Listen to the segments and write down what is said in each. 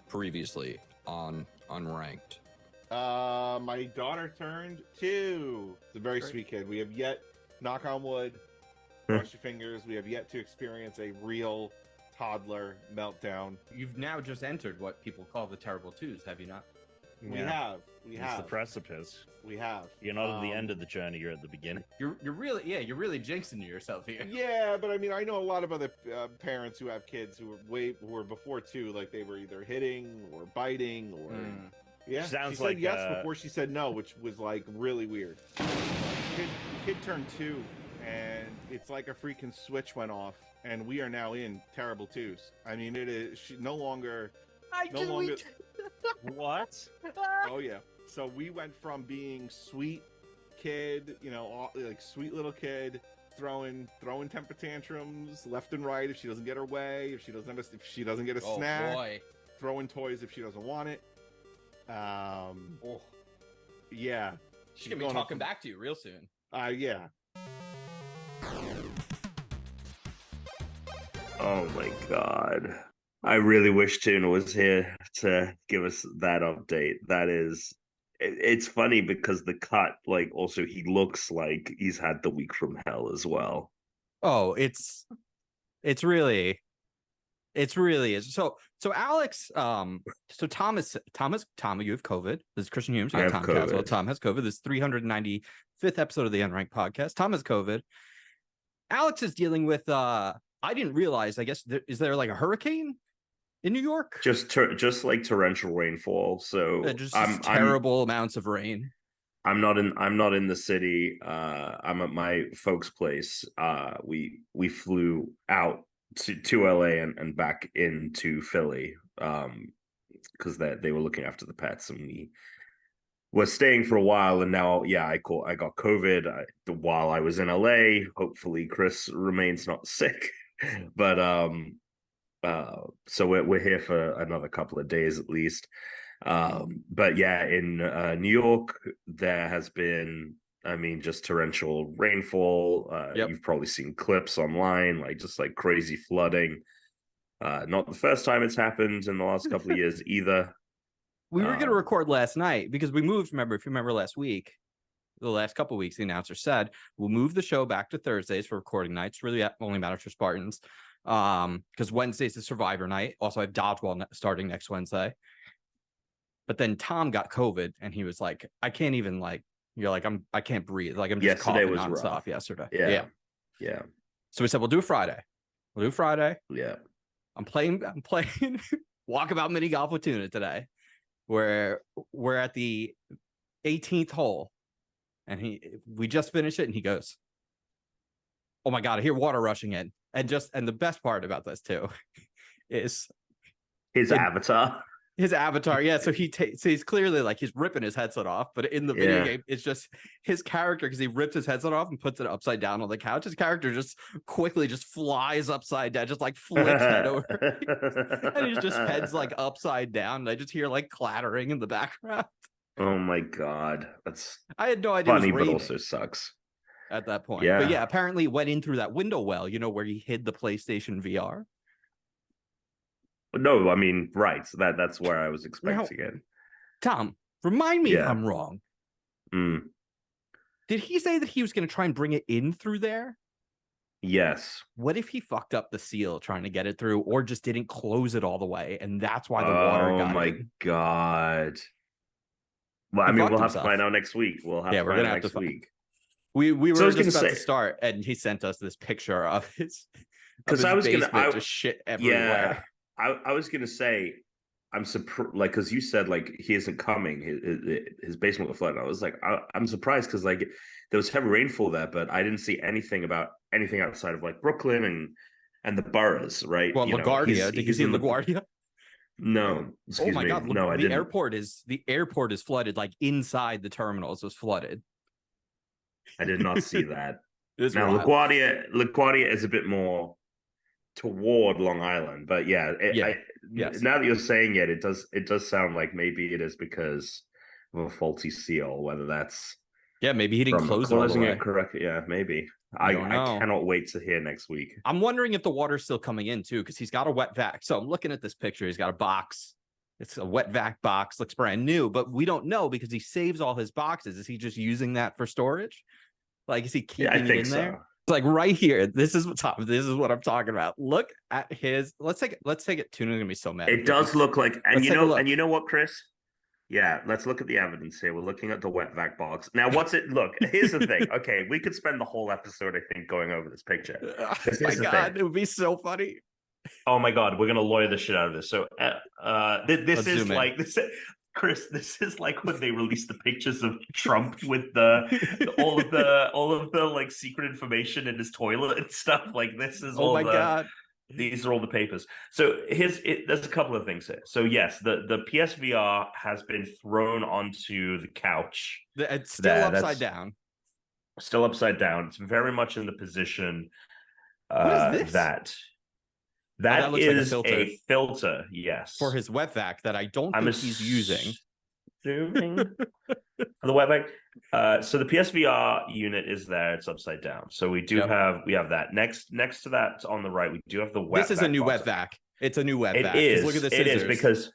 previously on Unranked? My daughter turned 2. It's a very sweet kid. We have yet, knock on wood, cross your fingers, we have yet to experience a real toddler meltdown. You've now just entered what people call the terrible twos, have you not? We have. It's the precipice. We have. You're not at the end of the journey, you're at the beginning. You're really jinxing yourself here. Yeah, but I mean, I know a lot of other parents who have kids who were before 2, like they were either hitting or biting or yeah. Sounds she like said yes before she said no, which was like really weird. Kid turned 2, and it's like a freaking switch went off, and we are now in terrible twos. I mean, it is no longer. What? Oh yeah. So we went from being sweet kid, like sweet little kid, throwing temper tantrums left and right if she doesn't get her way, if she doesn't get a snack, boy. throwing toys if she doesn't want it. Yeah. She's gonna be talking back to you real soon. Yeah. Oh my god. I really wish Tuna was here to give us that update. It's funny because the cut, like, also he looks like he's had the week from hell as well. Oh, it's really is. So Alex, so Thomas, you have COVID. This is Christian Humes. I have Tom COVID. Caswell. Tom has COVID. This is 395th episode of the Unranked podcast. Tom has COVID. Alex is dealing with I didn't realize, I guess, is there like a hurricane in New York? Just like torrential rainfall. So just terrible amounts of rain. I'm not in the city. I'm at my folks' place. We flew out to LA and back into Philly because they were looking after the pets, and we were staying for a while. And now, I got COVID while I was in LA. Hopefully, Chris remains not sick, but so we're here for another couple of days at least. But yeah, in New York, there has been, just torrential rainfall. You've probably seen clips online, just crazy flooding. Not the first time it's happened in the last couple of years either. We were going to record last night because we moved. Remember, if you remember last week, the last couple of weeks, the announcer said we'll move the show back to Thursdays for recording nights. Really only matters for Spartans. Because Wednesday's the Survivor night. Also, I have dodgeball starting next Wednesday. But then Tom got COVID, and he was like, "I can't even I can't breathe. Like I'm just coughing nonstop yesterday." Yeah. So we said we'll do Friday. Yeah. I'm playing Walkabout mini golf with Tuna today, where we're at the 18th hole, and we just finished it, and he goes, "Oh my god, I hear water rushing in." And the best part about this too is his avatar. His avatar, yeah. So he's clearly he's ripping his headset off, but in the video game, it's just his character because he rips his headset off and puts it upside down on the couch. His character just quickly flies upside down, just flicks head over, and he just heads upside down. And I just hear clattering in the background. Oh my god, I had no idea. Funny, but also sucks at that point. Yeah, but yeah, apparently it went in through that window well. Where he hid the PlayStation VR. No, right. So that's where I was expecting it. Tom, remind me if I'm wrong. Did he say that he was going to try and bring it in through there? Yes. What if he fucked up the seal trying to get it through, or just didn't close it all the way, and that's why the water got in? Oh my god. Well, we'll have to find out next week. We're gonna have next week. We were just about to start, and he sent us this picture of his because I was gonna just shit everywhere. Yeah. I was gonna say, I'm surprised, because you said he isn't coming. His basement was flooded. I was I'm surprised because there was heavy rainfall there, but I didn't see anything about anything outside of Brooklyn and the boroughs, right? Well, LaGuardia. Did you see LaGuardia? No. Oh my god! No, I didn't. The airport is flooded. Inside the terminals was flooded. I did not see that. Now LaGuardia is a bit more toward Long Island, but now that you're saying it does sound like maybe it is because of a faulty seal, whether that's maybe he didn't closing it correctly. Yeah, maybe. I cannot wait to hear next week. I'm wondering if the water's still coming in too, because he's got a wet vac. So I'm looking at this picture. He's got a box It's a wet vac box, looks brand new, but we don't know because he saves all his boxes. Is he just using that for storage? Like, is he Yeah, I keeping it think in so. there? It's like right here. This is what I'm talking about. Look at his. Let's take it. Tuna's gonna be so mad. It does look like, and Let's take a look. you know what, Chris? Yeah, let's look at the evidence here. We're looking at the wet vac box. Now, what's it? Look, here's the thing. Okay, we could spend the whole episode, I think, going over this picture. Oh Here's my the god, thing. it would be so funny. Oh my god, we're gonna lawyer the shit out of this. So, this Let's is zoom in. like this. Chris, this is like when they released the pictures of Trump with all of the like secret information in his toilet and stuff. Like this is Oh my god. These are all the papers. So there's a couple of things here. So yes, the PSVR has been thrown onto the couch. It's still upside down. Still upside down. It's very much in the position what is this? that looks is like a filter, yes. For his wet vac that I don't think he's using. Assuming for the wet vac. So the PSVR unit is there, it's upside down. So we do have that. Next to that on the right, we do have the wet vac. This is a new wet vac. It's a new wet vac. It is. Look at the scissors. It is because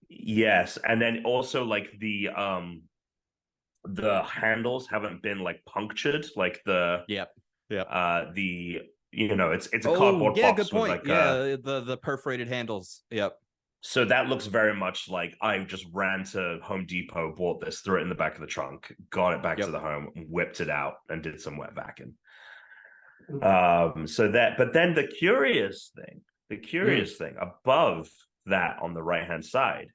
yes, and then also like the handles haven't been like punctured, like the it's a cardboard box good point. with like the perforated handles. Yep. So that looks very much like I just ran to Home Depot, bought this, threw it in the back of the trunk, got it back to the home, whipped it out, and did some wet vacuum. But then the curious thing above that on the right hand side,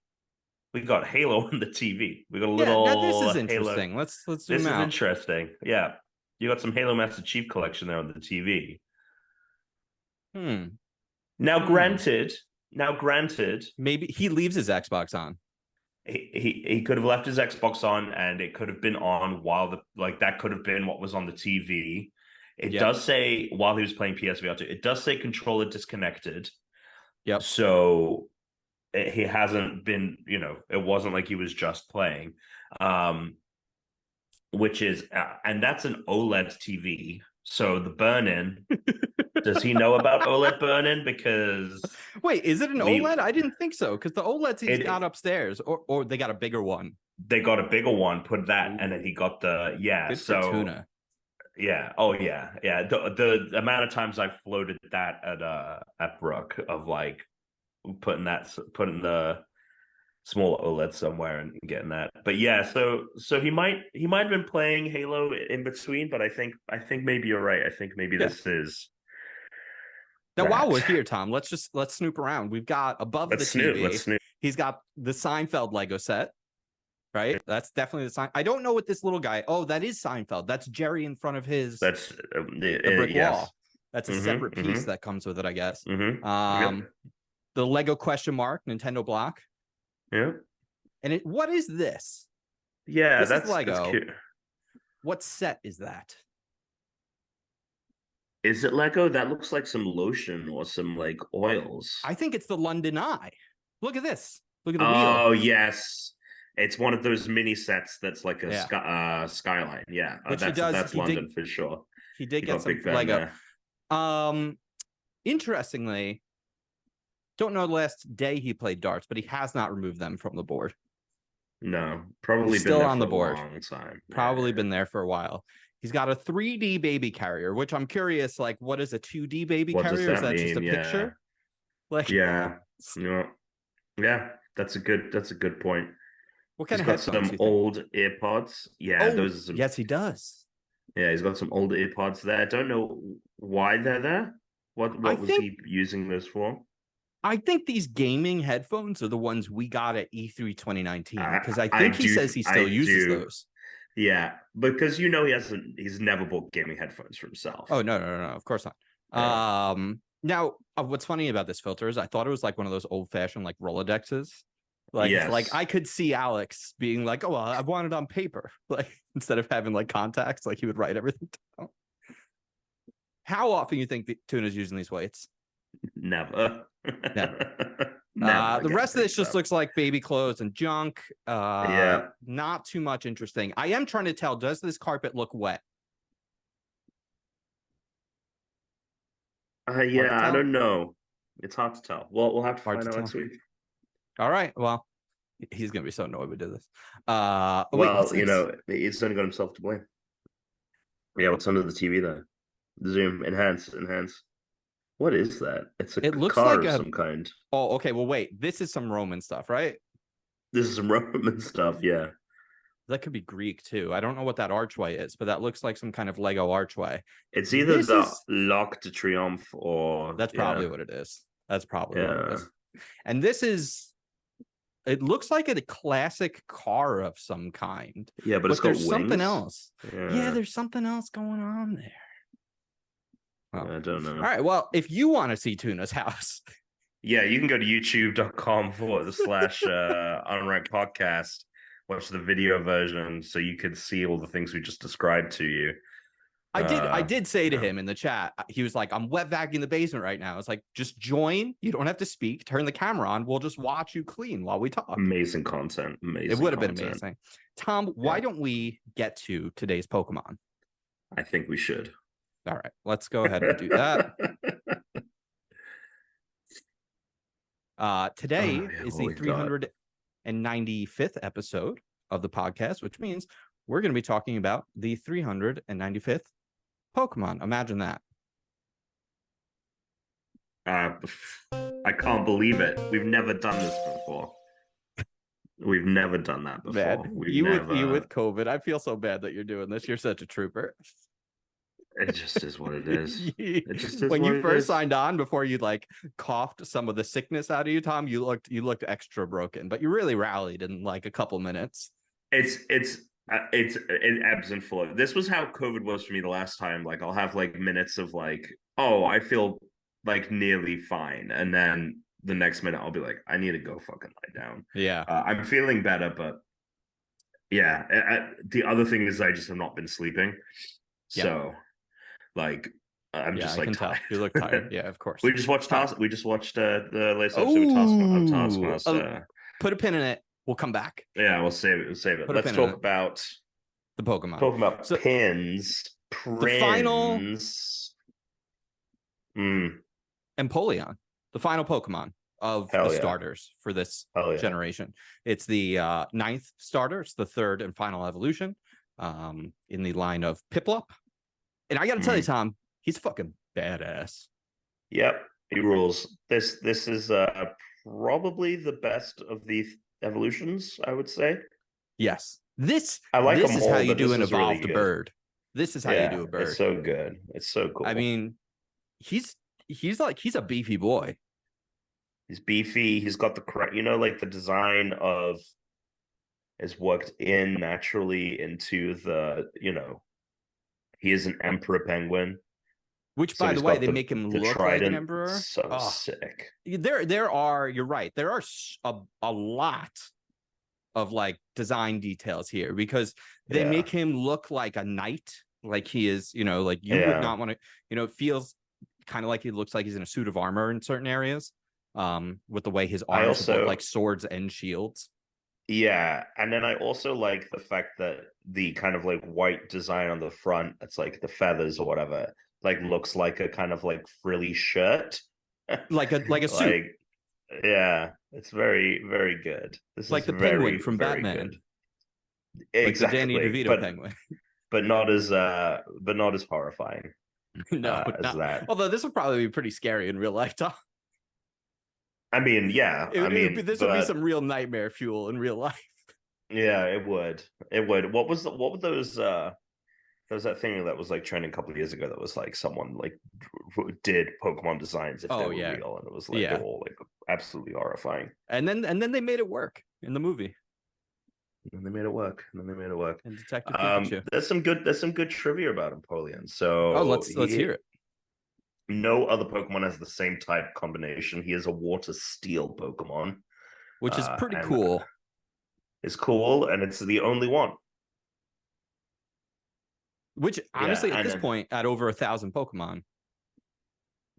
we got Halo on the TV. We got a little. Now this is Halo. interesting. Let's zoom This is out. interesting. Yeah, you got some Halo Master Chief collection there on the TV. Now, granted, maybe he leaves his Xbox on. He could have left his Xbox on, and it could have been on while that could have been what was on the TV. It does say while he was playing PSVR 2, it does say controller disconnected. Yep. So he hasn't been, it wasn't like he was just playing, which is, and that's an OLED TV. So the burn-in, does he know about OLED burn-in? Because wait, is it an OLED? I didn't think so, because the OLEDs he's got upstairs, or they got a bigger one. They got a bigger one, put that, and then he got the Good for Tuna. Yeah. Oh yeah. Yeah. The amount of times I've floated that at Brook of like putting the small OLED somewhere and getting that. But yeah, so he might have been playing Halo in between, but I think maybe you're right. I think maybe this is. Now, while we're here, Tom, let's snoop around. We've got above the TV. Let's snoop. He's got the Seinfeld Lego set. Right, that's definitely the sign. I don't know what this little guy. Oh, that is Seinfeld. That's Jerry in front of his. That's the brick wall. That's a separate piece that comes with it, I guess. The Lego question mark Nintendo block. Yeah. And what is this? Yeah, that's Lego. That's cute. What set is that? Is it Lego? That looks like some lotion or some like oils. I think it's the London Eye. Look at this. Look at the wheel. Oh yes. It's one of those mini sets that's like a skyline. Yeah, that's London for sure. He did get some Lego. Interestingly, don't know the last day he played darts, but he has not removed them from the board. No, probably He's been still there on for the board. A long time. Probably been there for a while. He's got a 3D baby carrier, which I'm curious, like, what is a 2D baby carrier? Is that just a picture? Like, yeah, that's a good point. What kind of headphones? He's got some old AirPods. Yeah, those are some. Yes, he does. Yeah, he's got some old AirPods there. I don't know why they're there. What was he using those for? I think these gaming headphones are the ones we got at E3 2019 because I think he says he still uses those. Yeah, because he's never bought gaming headphones for himself. Oh no, of course not. Yeah. Now, what's funny about this filter is I thought it was like one of those old-fashioned like Rolodexes. Like I could see Alex being like, "Oh, well, I want it on paper," like instead of having like contacts, like he would write everything down. How often you think Tuna's using these weights? Never. The rest of this just looks like baby clothes and junk. Not too much interesting. I am trying to tell, does this carpet look wet? I don't know. It's hard to tell. Well, we'll have to find out next week. All right. Well, he's gonna be so annoyed we did this. Wait, Well, what's you this? know, he's only got himself to blame. Yeah, what's under the TV there? Zoom, enhance, enhance. What is that? It's a It looks car like of a. some kind. Oh, okay. Well, wait. This is some Roman stuff, right? This is some Roman stuff, yeah. That could be Greek too. I don't know what that archway is, but that looks like some kind of Lego archway. It's either This the is. L'Arc de Triomphe or That's probably what it is. That's probably what it yeah. is. And this is. It looks like a classic car of some kind. Yeah, but it's got there's wings. something else. Yeah. Yeah, there's something else going on there. Oh. I don't know. All right. Well, if you want to see Tuna's house, yeah, you can go to youtube.com/unranked podcast, watch the video version so you could see all the things we just described to you. I did say to him in the chat, he was like, I'm wet vacuuming the basement right now. It's like, just join. You don't have to speak. Turn the camera on. We'll just watch you clean while we talk. Amazing content. Amazing. It would have been amazing. Tom, why don't we get to today's Pokemon? I think we should. All right, let's go ahead and do that. Today is the 395th episode of the podcast, which means we're going to be talking about the 395th Pokemon. Imagine that. I can't believe it. We've never done this before. We've never done that before. Man, you with COVID. I feel so bad that you're doing this. You're such a trooper. It just is what it is. It just is when what you it first is. signed on, before you like coughed some of the sickness out of you, Tom, you looked extra broken, but you really rallied in like a couple minutes. It ebbs and flows. This was how COVID was for me the last time. Like I'll have like minutes of like, oh, I feel like nearly fine, and then the next minute I'll be like, I need to go fucking lie down. Yeah, I'm feeling better, but yeah. The other thing is I just have not been sleeping, so like I'm just like tired. You look tired. Yeah, of course. We just watched the latest episode of Taskmaster. Put a pin in it. We'll come back. Yeah, we'll save it. Let's talk about the Pokemon. Talking about pins. The final Empoleon, the final Pokemon of the starters for this generation. It's the 9th starter. It's the 3rd and final evolution in the line of Piplup. And I got to tell you, Tom, he's fucking badass. Yep, he rules. This is probably the best of the evolutions, I would say. Yes. This is how you do an evolved really bird. This is how you do a bird. It's so good. It's so cool. I mean, he's a beefy boy. He's beefy. He's got the like the design of is worked in naturally into the, he is an emperor penguin. Which, by the way, they make him look like an emperor. So sick. You're right. There are a lot of like design details here because they make him look like a knight, like he is, like you would not want to, it feels kind of like he looks like he's in a suit of armor in certain areas, with the way his arms look like swords and shields. Yeah, and then I also like the fact that the kind of like white design on the front, it's like the feathers or whatever, like looks like a kind of like frilly shirt, like a suit. Yeah, it's very, very good. This like is the very, penguin from very Batman. Good. Exactly, like the Danny DeVito penguin, but not as horrifying. No, as that. Although this would probably be pretty scary in real life, Tom. I mean, yeah. This would be some real nightmare fuel in real life. Yeah, it would. It would. What were those? There was that thing that was like trending a couple of years ago. That was like someone like did Pokemon designs if they were real, and it was like all like absolutely horrifying. And then they made it work in the movie. And they made it work. And Detective Pikachu. There's some good trivia about Empoleon. So let's hear it. No other Pokemon has the same type combination. He is a water steel Pokemon, which is pretty cool. It's cool, and it's the only one. Which honestly, at this point, at over 1,000 Pokemon,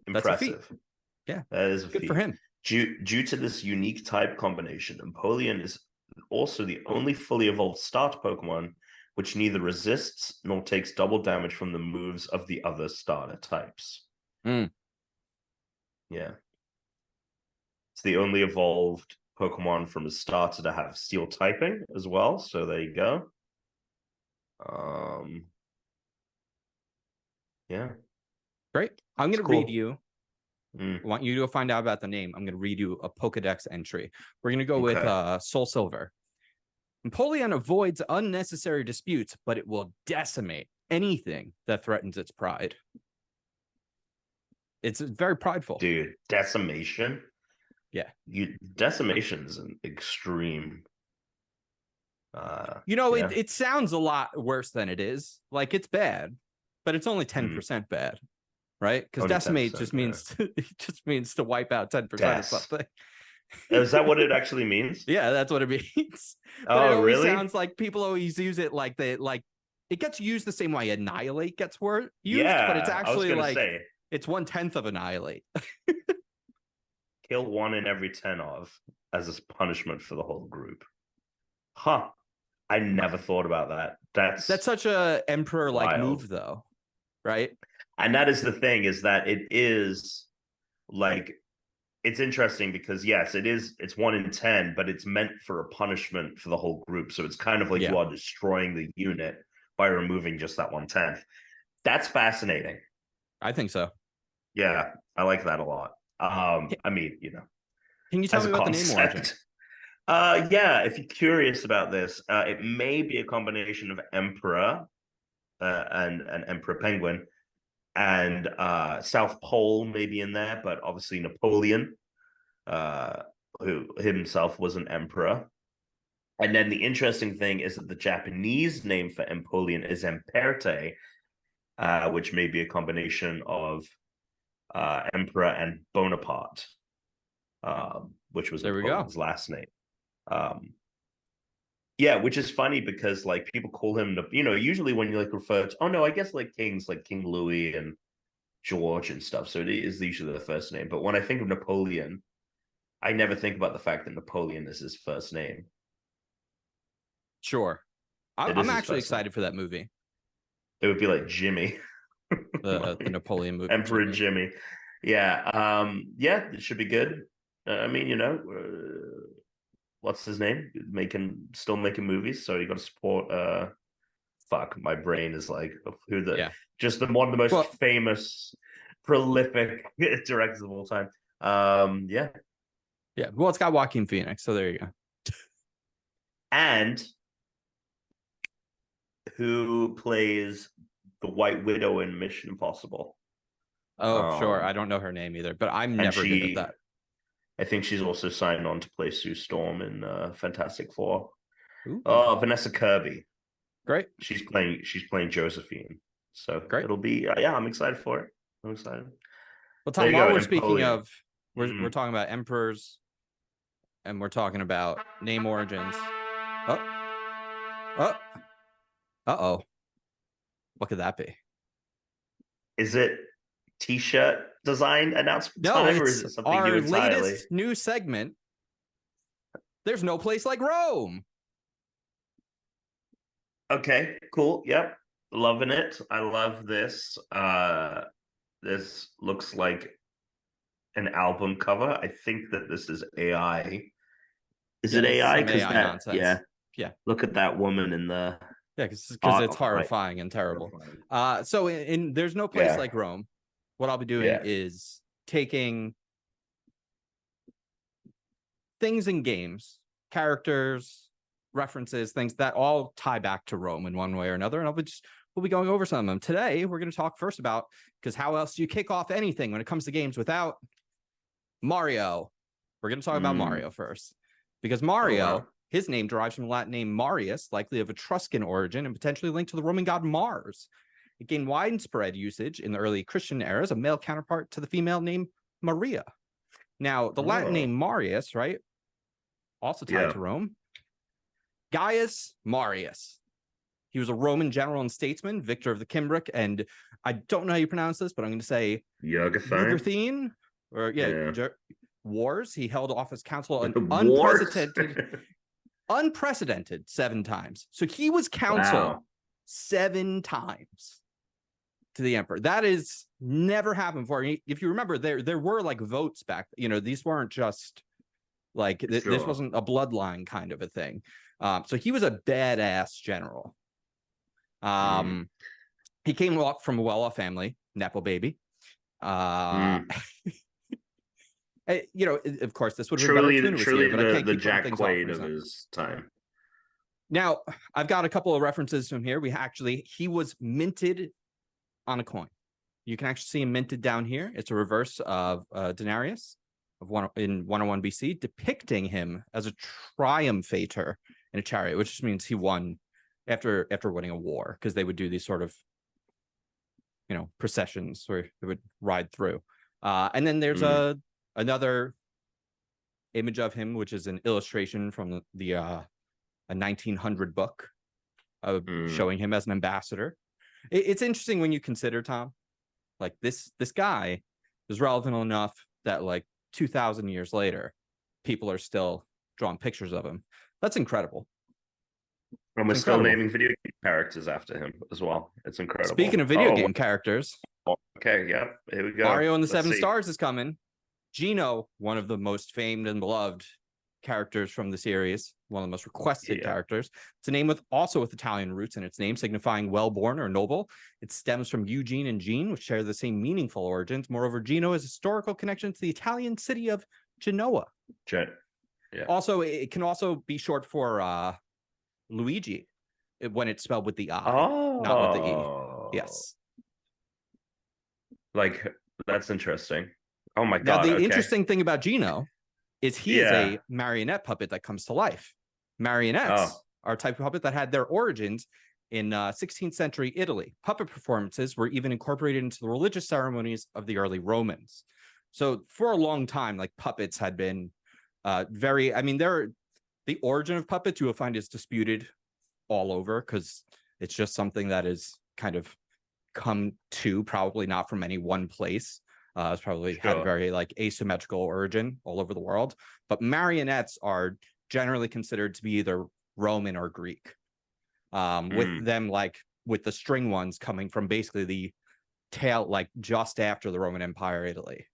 impressive. That's a feat. Yeah, that is a good feat for him. Due to this unique type combination, Empoleon is also the only fully evolved start Pokemon which neither resists nor takes double damage from the moves of the other starter types. Yeah. It's the only evolved Pokemon from his starter to have steel typing as well. So there you go. Yeah. Great. I'm It's going to read cool. you. Mm, I want you to go find out about the name. I'm going to read you a Pokedex entry. We're going to go with okay. Soul Silver. Empoleon avoids unnecessary disputes, but it will decimate anything that threatens its pride. It's very prideful. Dude, decimation. Yeah. Decimation's an extreme. You know, Yeah. it sounds a lot worse than it is. Like, it's bad, but it's only 10% bad, right? Because Only decimate 10%, just means it just means to wipe out 10% of Des. something. Is that what it actually means? Yeah, that's what it means. But it Oh, always really? sounds like people always use it like they like it gets used the same way annihilate gets used, but it's Yeah, I was actually gonna like say it's 1/10 of annihilate. kill 1 in every 10 of as a punishment for the whole group. Huh. I never thought about that. That's such a emperor like wild. move though, right? And that is the thing, is that it is like, it's interesting because yes, it's 1 in 10, but it's meant for a punishment for the whole group. So it's kind of like Yeah. you are destroying the unit by removing just that 1/10. That's fascinating. I think so. Yeah, I like that a lot. I mean, Can you tell as me a about the name origin? concept. Yeah, if you're curious about this, it may be a combination of Emperor and Emperor Penguin, and South Pole maybe in there, but obviously Napoleon, who himself was an emperor. And then the interesting thing is that the Japanese name for Empoleon is Emperte, which may be a combination of Emperor and Bonaparte, which was There we go. Napoleon's last name. Yeah, which is funny because like people call him, usually when you like refer to, oh no, I guess like kings like King Louis and George and stuff. So it is usually the first name. But when I think of Napoleon, I never think about the fact that Napoleon is his first name. Sure. It I'm is his actually first name. excited for that movie. It would be like Jimmy. The Napoleon movie. Emperor Jimmy. Yeah. Yeah, it should be good. I mean, what's his name? Still making movies, so you got to support. Fuck, my brain is like just one of the most famous, prolific directors of all time. Yeah. Well, it's got Joaquin Phoenix, so there you go. And who plays the White Widow in Mission Impossible? Oh, sure. I don't know her name either, but I'm never good at that. I think she's also signed on to play Sue Storm in Fantastic Four. Ooh. Vanessa Kirby. Great. She's playing Josephine. So great. It'll be I'm excited for it. I'm excited. Well, Tom, while we're speaking of, we're talking about emperors, and we're talking about name origins. Uh-oh. What could that be? Is it T-shirt design announcement time, or is it something our new entirely? latest new segment. There's no place like Rome. Okay, cool. Yep. Loving it. I love this. This looks like an album cover. I think that this is AI. Is it AI? Because nonsense. Yeah. Look at that woman in the. Yeah, because it's horrifying and terrible. So in there's no place like Rome. What I'll be doing is taking things in games, characters, references, things that all tie back to Rome in one way or another, and we'll be going over some of them. Today, we're going to talk first about, because how else do you kick off anything when it comes to games without Mario? We're going to talk about Mario first, because Mario, his name derives from the Latin name Marius, likely of Etruscan origin and potentially linked to the Roman god Mars. It gained widespread usage in the early Christian era as a male counterpart to the female name Maria. Now, the Latin name Marius, right, also tied to Rome. Gaius Marius. He was a Roman general and statesman, victor of the Cimbric, and I don't know how you pronounce this, but I'm going to say Jugurthine, wars. He held office council an unprecedented 7 times. So he was counsel 7 times to the emperor. That is never happened before. If you remember, there were like votes back. These weren't just Like this Sure. wasn't a bloodline kind of a thing. So he was a badass general. He came from a well-off family, Nepo baby. You know, of course, this would have been better if Tuna was here, but I can't the keep Jack things Quaid off of his time. Now, I've got a couple of references from here. He was minted on a coin. You can actually see him minted down here. It's a reverse of Denarius in 101 BC, depicting him as a triumphator in a chariot, which just means he won after winning a war, because they would do these sort of, you know, processions where they would ride through. And then there's another image of him, which is an illustration from a 1900 book showing him as an ambassador. It's interesting when you consider, Tom, like this guy is relevant enough that like 2,000 years later, people are still drawing pictures of him. That's incredible. And we're still naming video game characters after him as well. It's incredible. Speaking of video game characters. Okay, yeah, here we go. Mario and the Seven Stars is coming. Gino, one of the most famed and beloved characters from the series, one of the most requested characters. It's a name also with Italian roots, and its name signifying well-born or noble. It stems from Eugene and Jean, which share the same meaningful origins. Moreover, Gino has a historical connection to the Italian city of Genoa. Also, it can also be short for Luigi when it's spelled with the I, not with the E. Yes. Like, that's interesting. Oh my Now, god. the interesting thing about Gino is he is a marionette puppet that comes to life. Marionettes are a type of puppet that had their origins in 16th century Italy. Puppet performances were even incorporated into the religious ceremonies of the early Romans. So for a long time, like puppets had been the origin of puppets you will find is disputed all over, because it's just something that is kind of come to, probably not from any one place. It's probably had a very like asymmetrical origin all over the world. But marionettes are generally considered to be either Roman or Greek, with them like with the string ones coming from basically the tail, like just after the Roman Empire, Italy.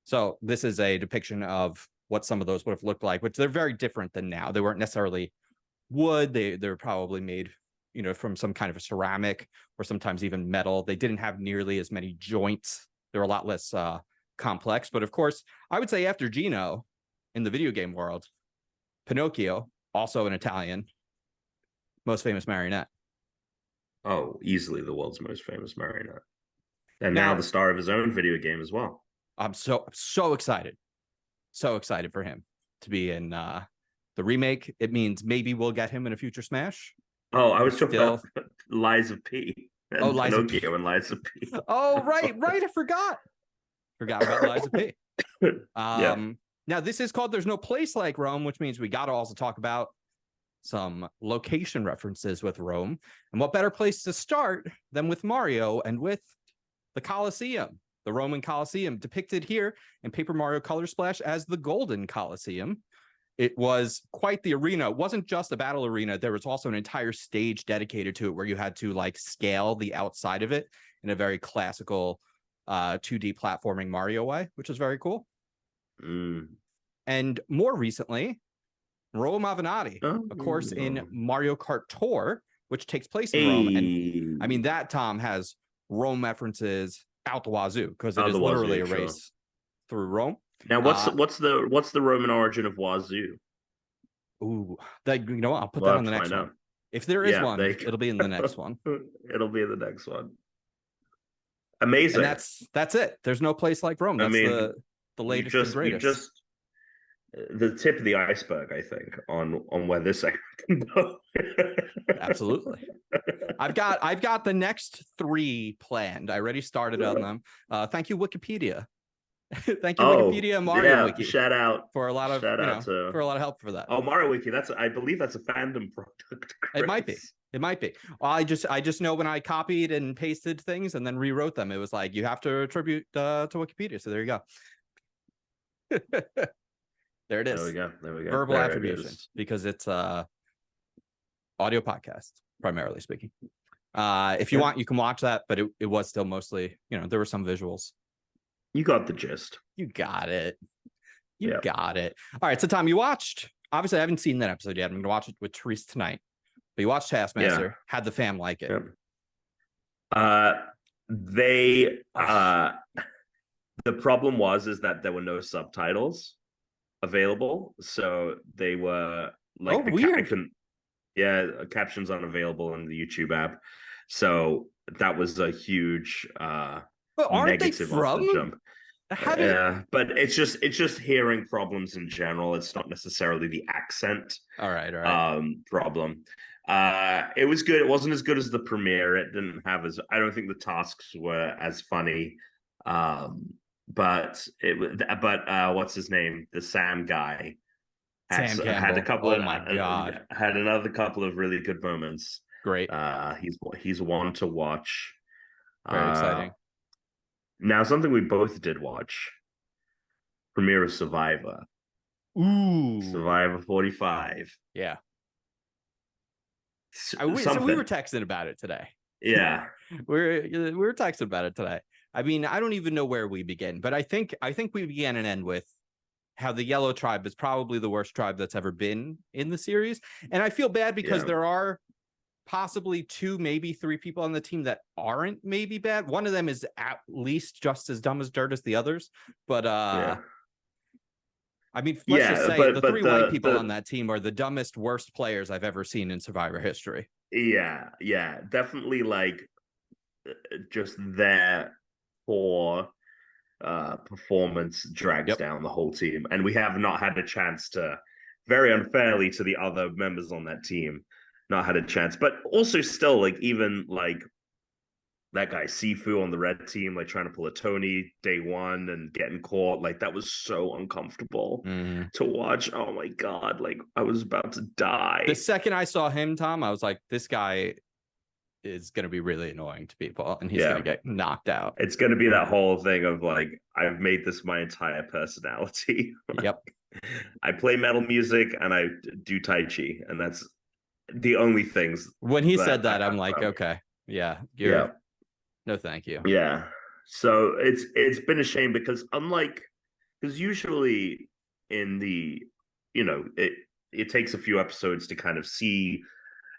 So this is a depiction of what some of those would have looked like, which they're very different than now. They weren't necessarily wood. They were probably made, you know, from some kind of a ceramic or sometimes even metal. They didn't have nearly as many joints. They're a lot less complex. But of course, I would say after Gino in the video game world, Pinocchio, also an Italian, most famous marionette. Oh, easily the world's most famous marionette. And now the star of his own video game as well. I'm so excited. So excited for him to be in the remake. It means maybe we'll get him in a future Smash. Oh, I was talking about Lies of P. And Pinocchio and Lies of P. Oh, right. I forgot about Lies of P. Now this is called There's No Place Like Rome, which means we got to also talk about some location references with Rome. And what better place to start than with Mario and with the Colosseum, the Roman Colosseum, depicted here in Paper Mario Color Splash as the Golden Colosseum. It was quite the arena. It wasn't just a battle arena. There was also an entire stage dedicated to it where you had to like scale the outside of it in a very classical 2D platforming Mario way, which is very cool. And more recently, Rome Avenatti, of course, in Mario Kart Tour, which takes place in Rome. And I mean, that, Tom, has Rome references out the wazoo, because it is literally a race through Rome. Now, what's the Roman origin of wazoo? Ooh, I'll put that on the next one. If there is one, it'll be in the next one. It'll be in the next one. Amazing. And that's it. There's no place like Rome. That's the latest and greatest. The tip of the iceberg, I think, on where this can go. Absolutely. I've got the next 3 planned. I already started on them. Thank you, Wikipedia. Thank you, Wikipedia Mario Wiki. Shout out for a lot of for a lot of help for that. Oh, Mario Wiki. I believe that's a fandom product. Chris. It might be. Well, I just know when I copied and pasted things and then rewrote them, it was like you have to attribute to Wikipedia. So there you go. There it is. There we go. Verbal attribution, because it's audio podcast, primarily speaking. If you want, you can watch that, but it was still mostly, there were some visuals. You got the gist. You got it. You got it. All right. So, Tom, you watched. Obviously, I haven't seen that episode yet. I'm going to watch it with Therese tonight. But you watched Taskmaster. Yeah. How'd the fam like it? They the problem is that there were no subtitles available, so they were like weird. Captions unavailable in the YouTube app. So that was a huge but aren't they negative off the jump. But it's just hearing problems in general. It's not necessarily the accent. All right. Problem. It was good. It wasn't as good as the premiere. It didn't have I don't think the tasks were as funny. But what's his name? The Sam guy had a couple had another couple of really good moments. Great. He's one to watch. Very exciting. Now, something we both did watch. Premiere of Survivor. Ooh. Survivor 45. Yeah. So we were texting about it today. Yeah. we were texting about it today. I mean, I don't even know where we begin, but I think we began and end with how the Yellow Tribe is probably the worst tribe that's ever been in the series. And I feel bad because there are possibly 2, maybe 3 people on the team that aren't maybe bad. One of them is at least just as dumb as dirt as the others. But I mean, let's just say the 3 white people on that team are the dumbest, worst players I've ever seen in Survivor history. Yeah, definitely like just their poor performance drags down the whole team. And we have not had a chance to, very unfairly to the other members on that team, not had a chance. But also still, like, even like that guy Sifu on the red team, like trying to pull a Tony day one and getting caught, like that was so uncomfortable to watch. Oh my God, like I was about to die. The second I saw him, Tom, I was like, this guy is going to be really annoying to people and he's going to get knocked out. It's going to be that whole thing of like, I've made this my entire personality. Yep. I play metal music and I do Tai Chi, and that's the only things. When he said that, I'm like, okay, no, thank you. Yeah. So it's been a shame because because usually in the, it takes a few episodes to kind of see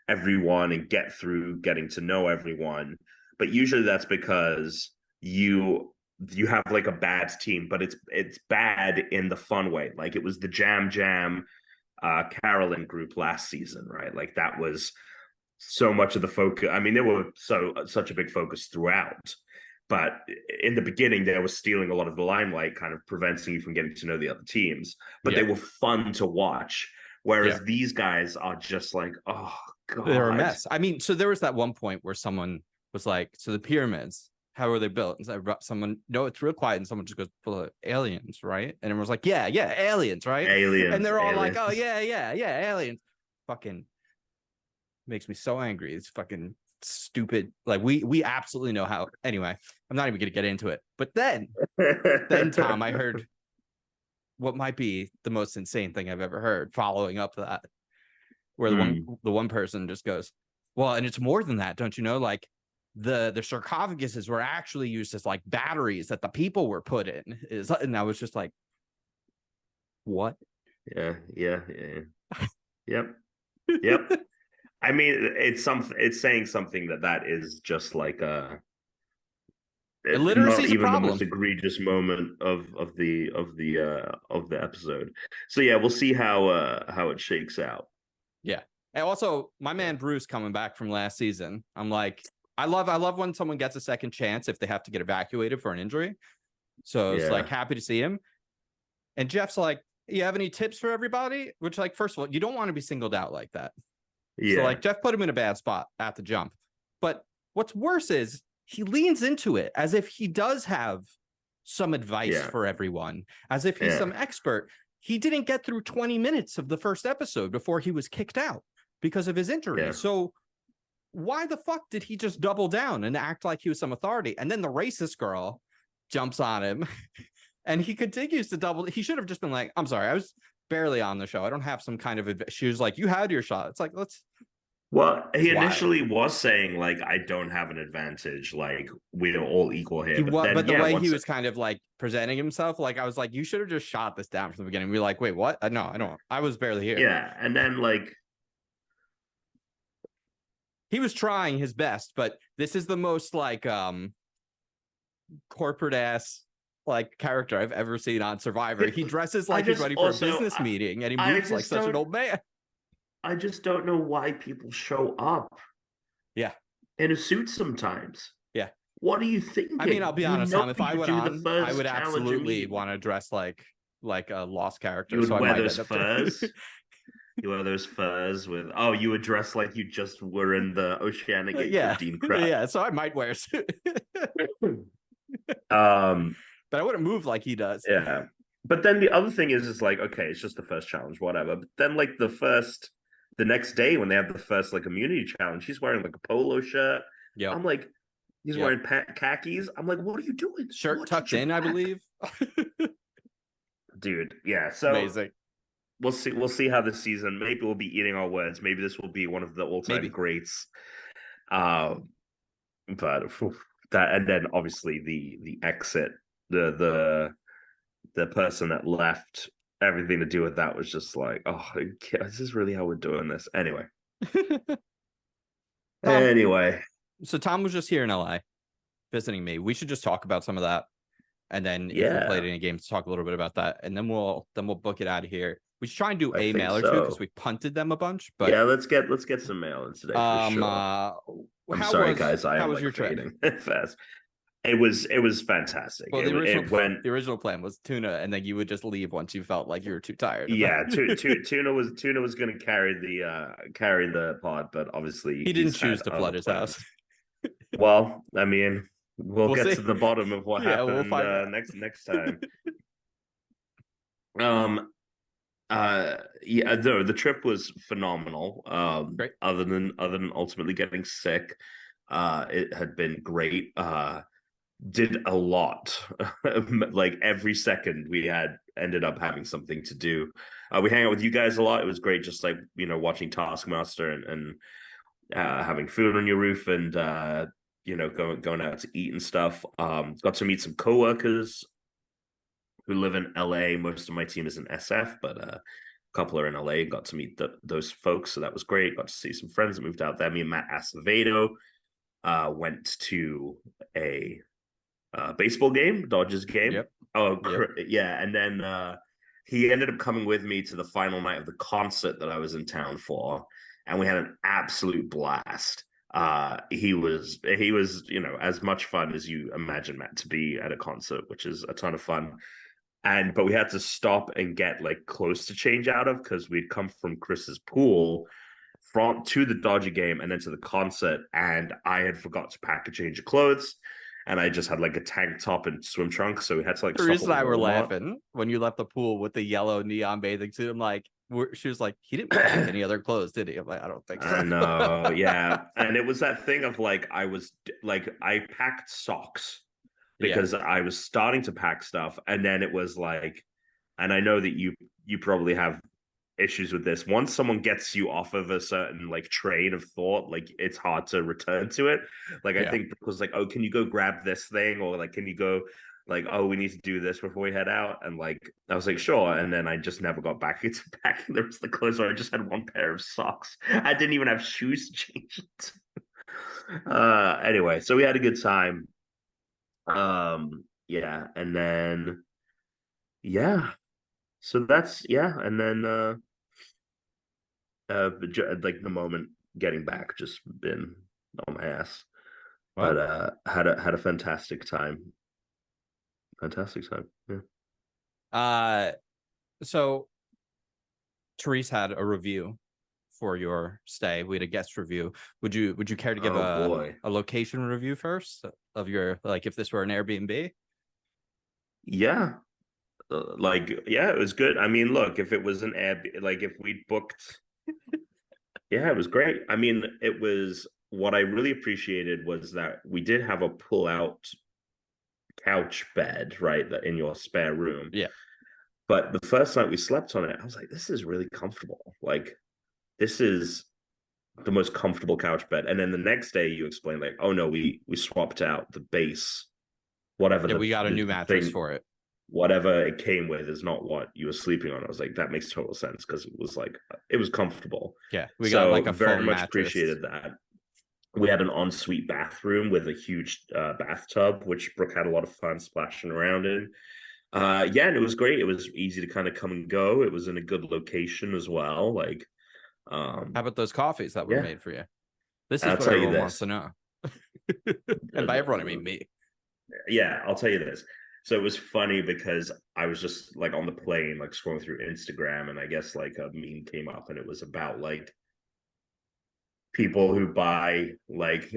everyone and get through getting to know everyone. But usually that's because you have like a bad team, but it's bad in the fun way. Like it was the Jam Carolyn group last season, right? Like that was so much of the focus. I mean, they were such a big focus throughout, but in the beginning they were stealing a lot of the limelight, kind of preventing you from getting to know the other teams, but they were fun to watch. Whereas these guys are just like, oh God, they're a mess. I mean, so there was that one point where someone was like, so the pyramids, how are they built? And so someone, no, it's real quiet, and someone just goes, full of aliens, right? And everyone's like, yeah, aliens, right? Aliens. And they're all like, oh yeah, aliens. Fucking makes me so angry. It's fucking stupid. Like we absolutely know how. Anyway, I'm not even gonna get into it. But then Tom, I heard what might be the most insane thing I've ever heard following up that, where the one person just goes, well, and it's more than that, don't you know? Like the sarcophaguses were actually used as like batteries that the people were put in. And I was just like, what? Yeah. Yep. I mean, it's saying something that is just like illiteracy is a problem. The most egregious moment of the episode. So yeah, we'll see how it shakes out. Yeah. And also my man Bruce coming back from last season. I'm like, I love when someone gets a second chance if they have to get evacuated for an injury. So it's like happy to see him. And Jeff's like, you have any tips for everybody? Which, like, first of all, you don't want to be singled out like that. Yeah. So like Jeff put him in a bad spot at the jump. But what's worse is he leans into it as if he does have some advice for everyone, as if he's some expert. He didn't get through 20 minutes of the first episode before he was kicked out because of his injury. Yeah. So why the fuck did he just double down and act like he was some authority? And then the racist girl jumps on him and he continues to double. He should have just been like, I'm sorry, I was barely on the show. I don't have some kind of advice. She was like, you had your shot. It's like, let's Well, he It's wild. initially was saying like, I don't have an advantage, like we're all equal here. But the way he once was kind of like presenting himself, like I was like, you should have just shot this down from the beginning. We were like, wait, what? No, I don't. I was barely here. yeah, and then like He was trying his best, but this is the most like corporate ass like character I've ever seen on Survivor. He dresses like he's ready for a business meeting, and he moves like such an old man. I just don't know why people show up. Yeah. In a suit sometimes. Yeah. What are you thinking? I mean, I'll be honest, Tom, if I went on, I would challenge absolutely want to dress like a lost character. You would so wear I might those furs. You wear those furs with you would dress like you just were in the Oceanic 815 crowd. Yeah, so I might wear a suit. But I wouldn't move like he does. Yeah. But then the other thing is like, okay, it's just the first challenge, whatever. But then like the next day when they have the first like immunity challenge, he's wearing like a polo shirt. Yeah. I'm like, he's wearing khakis. I'm like, what are you doing? Shirt tucked in, I believe. Dude, yeah. So amazing. We'll see how this season. Maybe we'll be eating our words. Maybe this will be one of the all-time greats. But that, and then obviously the exit, the person that left, everything to do with that was just like, oh, is this really how we're doing this? Anyway. So Tom was just here in LA visiting me. We should just talk about some of that. And then if we played any games, talk a little bit about that. And then we'll book it out of here. We should try and do a mail or two because we punted them a bunch. But yeah, let's get some mail in today for sure. I'm sorry, guys. How was your trip? Fast. It was fantastic. Well, the original plan was Tuna, and then you would just leave once you felt like you were too tired. Yeah, Tuna was going to carry the pod, but obviously he didn't choose to flood his house. Well, I mean, we'll get to the bottom of what happened we'll find out. next time. The trip was phenomenal. Great. Other than ultimately getting sick, it had been great. Did a lot. Like every second we ended up having something to do. We hang out with you guys a lot. It was great, just like watching Taskmaster and having food on your roof and going out to eat and stuff. Got to meet some coworkers who live in LA. Most of my team is in SF, but a couple are in LA. Got to meet those folks, so that was great. Got to see some friends that moved out there. Me and Matt Acevedo went to a baseball game, Dodgers game. Yep. Yeah, and then he ended up coming with me to the final night of the concert that I was in town for, and we had an absolute blast. He was as much fun as you imagine Matt to be at a concert, which is a ton of fun. But we had to stop and get like clothes to change out of because we'd come from Chris's pool to the Dodger game and then to the concert, and I had forgot to pack a change of clothes, and I just had like a tank top and swim trunks, so we had to like. Teresa and I were laughing when you left the pool with the yellow neon bathing suit. I'm like, she was like, he didn't pack any other clothes, did he? I'm like, I don't think so. I know, yeah, and it was that thing of like I packed socks because I was starting to pack stuff, and then it was like, and I know that you probably have issues with this. Once someone gets you off of a certain like train of thought, like it's hard to return to it. Like I think Brooke was like, oh, can you go grab this thing, or like can you go like, oh, we need to do this before we head out, and like I was like, sure, and then I just never got back into packing the rest of the clothes, or I just had one pair of socks. I didn't even have shoes to change it. Anyway, so we had a good time. Yeah, and then so that's and then like the moment getting back, just been on my ass. Wow. But had a fantastic time. Yeah. So Therese had a review for your stay. We had a guest review. Would you care to give a location review first of your, like, if this were an Airbnb? Yeah. It was good. I mean, look, if it was an Airbnb, like if we booked, it was great. I mean, it was, what I really appreciated was that we did have a pull-out couch bed, right, that in your spare room. Yeah. But the first night we slept on it, I was like, this is really comfortable. Like, this is the most comfortable couch bed. And then the next day you explained like, oh no, we swapped out the base, whatever. Yeah, the, we got a the new mattress thing, for it. whatever it came with is not what you were sleeping on. I was like, that makes total sense because it was comfortable. Yeah, we got like a very foam much mattress. appreciated that. We had an ensuite bathroom with a huge bathtub, which Brooke had a lot of fun splashing around in. Yeah, and it was great. It was easy to kind of come and go. It was in a good location as well. Like, how about those coffees that were made for you? This is I'll what tell you everyone wants this. to know. And by everyone, I mean me. Yeah, I'll tell you this. So it was funny because I was just like on the plane, like scrolling through Instagram, and I guess like a meme came up, and it was about like people who buy like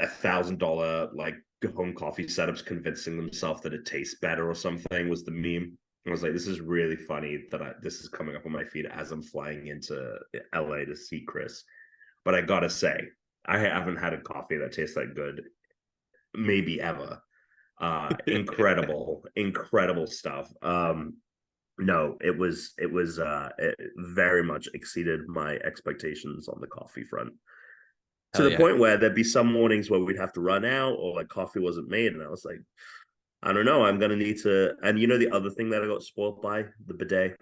$1,000 like home coffee setups, convincing themselves that it tastes better or something. Was the meme? I was like, this is really funny that this is coming up on my feed as I'm flying into LA to see Chris. But I gotta say, I haven't had a coffee that tastes that good, maybe ever. Incredible stuff. No, it very much exceeded my expectations on the coffee front. To the point where there'd be some mornings where we'd have to run out or like coffee wasn't made, and I was like, I don't know, I'm gonna need to. And you know the other thing that I got spoiled by, the bidet.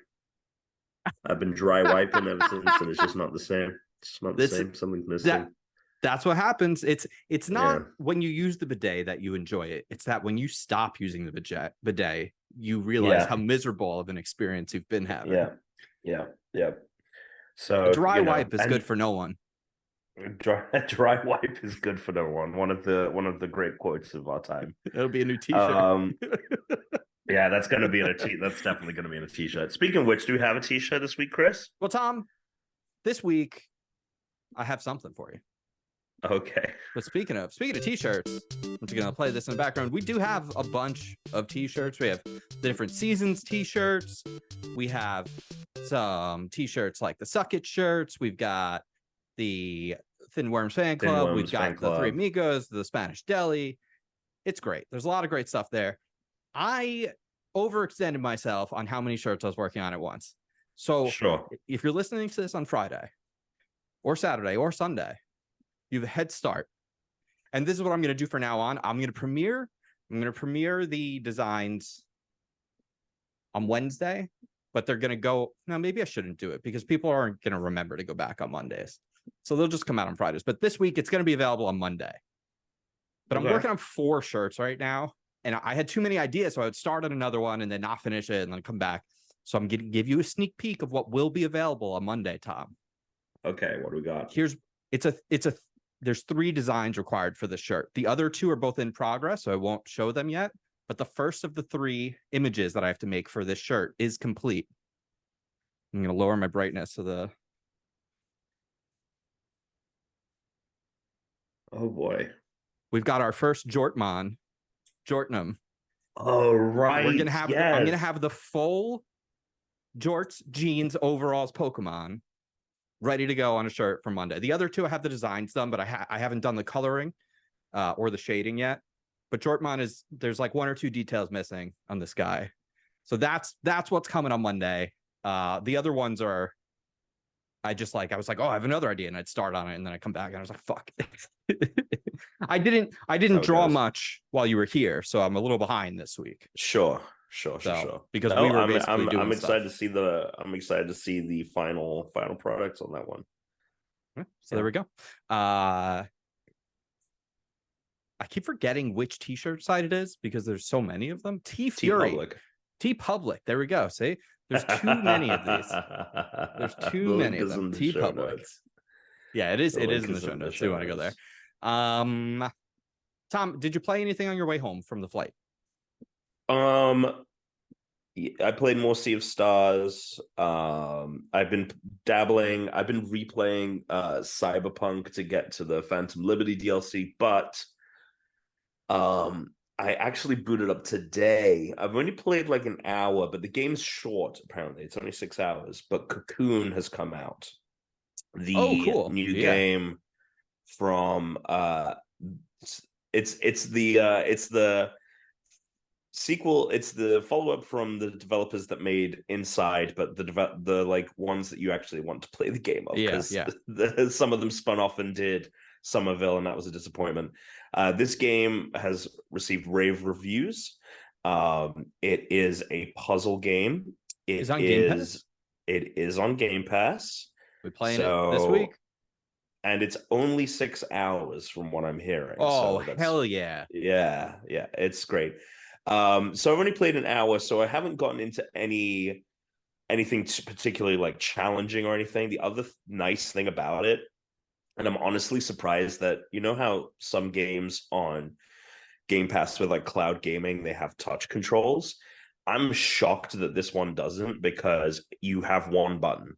I've been dry wiping ever since, and it's just not the same. It's not the same. Something's missing. That's what happens. It's not when you use the bidet that you enjoy it. It's that when you stop using the bidet, you realize how miserable of an experience you've been having. Yeah. So a dry wipe is good for no one. Dry wipe is good for no one. One of the great quotes of our time. It'll be a new T-shirt. Yeah, that's gonna be that's definitely gonna be in a T-shirt. Speaking of which, do we have a T-shirt this week, Chris? Well, Tom, this week I have something for you. Okay. But speaking of T-shirts, I'm just gonna play this in the background. We do have a bunch of T-shirts. We have the different seasons T-shirts. We have some T-shirts like the Suck It shirts. We've got the Thin Worms fan club. We've got the Three Amigos, the Spanish Deli. It's great. There's a lot of great stuff there. I overextended myself on how many shirts I was working on at once. So if you're listening to this on Friday or Saturday or Sunday, you have a head start. And this is what I'm going to do from now on. I'm going to premiere the designs on Wednesday, but they're going to go, no, maybe I shouldn't do it because people aren't going to remember to go back on Mondays. So they'll just come out on Fridays. But this week, it's going to be available on Monday. But I'm working on 4 shirts right now. And I had too many ideas, so I would start on another one and then not finish it and then come back. So I'm going to give you a sneak peek of what will be available on Monday, Tom. Okay, what do we got? There's 3 designs required for the shirt. The other 2 are both in progress, so I won't show them yet. But the first of the 3 images that I have to make for this shirt is complete. I'm going to lower my brightness so the... Oh, boy. We've got our first Jortnum. Oh, right. I'm gonna have the full jorts, jeans, overalls, Pokemon ready to go on a shirt for Monday. The other 2 I have the designs done, but I haven't done the coloring or the shading yet. But Jortmon there's like 1 or 2 details missing on this guy. So that's what's coming on Monday. The other ones are I was like, oh, I have another idea, and I'd start on it, and then I come back and I was like, fuck. I didn't draw much while you were here, so I'm a little behind this week. Sure. Because we were basically doing I'm excited to see the final products on that one. So there we go. I keep forgetting which T-shirt site it is because there's so many of them. TeePublic. There we go. See, there's too many of these. There's too many of them. TeePublic. Yeah, it is. It is in the show notes. So you want to go there. Tom, did you play anything on your way home from the flight? I played more Sea of Stars. I've been replaying Cyberpunk to get to the Phantom Liberty DLC, but I actually booted up today. I've only played like an hour, but the game's short, apparently. It's only 6 hours, but Cocoon has come out. The new game from it's the sequel. It's the follow-up from the developers that made Inside, but the like ones that you actually want to play the game of, because some of them spun off and did Somerville, and that was a disappointment. This game has received rave reviews. It is a puzzle game. It on Game Pass? It is on Game Pass. We playing it this week? And it's only 6 hours from what I'm hearing. Oh, so hell yeah. Yeah, it's great. So I've only played an hour, so I haven't gotten into anything particularly like challenging or anything. The other nice thing about it, and I'm honestly surprised that, you know how some games on Game Pass with like cloud gaming, they have touch controls. I'm shocked that this one doesn't, because you have one button.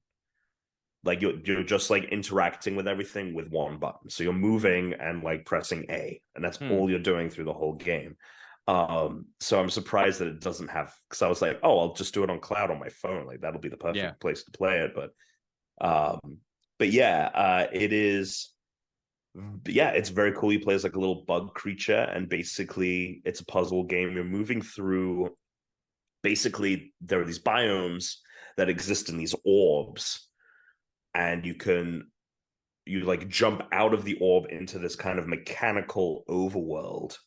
Like you're just like interacting with everything with one button. So you're moving and like pressing A, and that's all you're doing through the whole game. So I'm surprised that it doesn't have, because I was like, oh, I'll just do it on cloud on my phone. Like that'll be the perfect place to play it. But yeah, it is. Yeah, it's very cool. He plays like a little bug creature, and basically it's a puzzle game. You're moving through. Basically, there are these biomes that exist in these orbs, and you like jump out of the orb into this kind of mechanical overworld.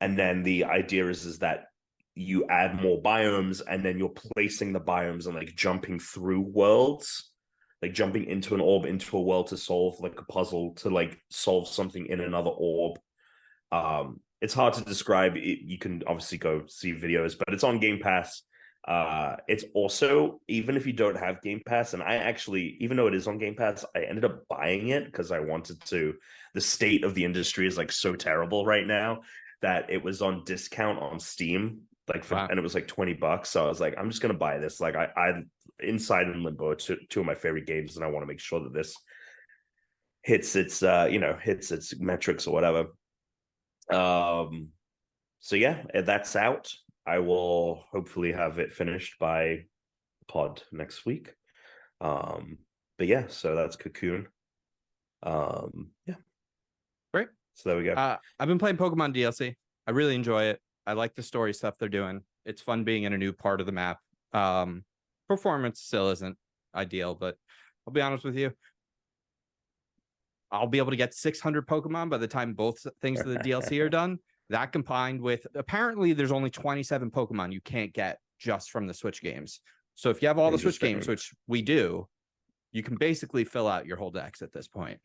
And then the idea is that you add more biomes, and then you're placing the biomes and like jumping through worlds, like jumping into an orb, into a world to solve like a puzzle, to like solve something in another orb. It's hard to describe. You can obviously go see videos, but it's on Game Pass. It's also, even if you don't have Game Pass, and I actually, even though it is on Game Pass, I ended up buying it because I wanted to. The state of the industry is like so terrible right now that it was on discount on Steam, like and it was like $20. So I was like, I'm just gonna buy this. Like I Inside and Limbo are two of my favorite games, and I want to make sure that this hits its hits its metrics or whatever. So yeah, that's out. I will hopefully have it finished by pod next week. But yeah, so that's Cocoon. Yeah. Great. So there we go. I've been playing Pokemon DLC. I really enjoy it. I like the story stuff they're doing. It's fun being in a new part of the map. Performance still isn't ideal, but I'll be honest with you, I'll be able to get 600 Pokemon by the time both things of the DLC are done. That combined with, apparently there's only 27 Pokemon you can't get just from the Switch games. So if you have all the Switch games, which we do, you can basically fill out your whole decks at this point.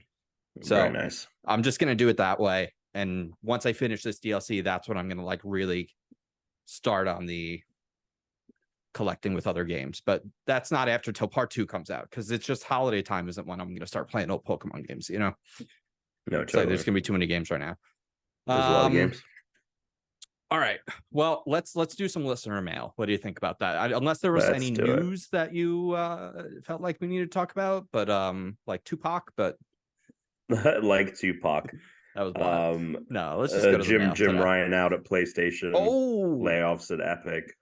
So very nice. I'm just going to do it that way. And once I finish this DLC, that's when I'm going to like really start on the collecting with other games. But that's not after till part 2 comes out, because it's just holiday time isn't when I'm going to start playing old Pokemon games, you know? No, totally. So there's going to be too many games right now. There's a lot of games. All right. Well, let's do some listener mail. What do you think about that? Unless there was any news that you felt like we needed to talk about, but like Tupac, but like Tupac. That was wild. No, let's just go to the mail Jim Ryan out at PlayStation. Oh, layoffs at Epic.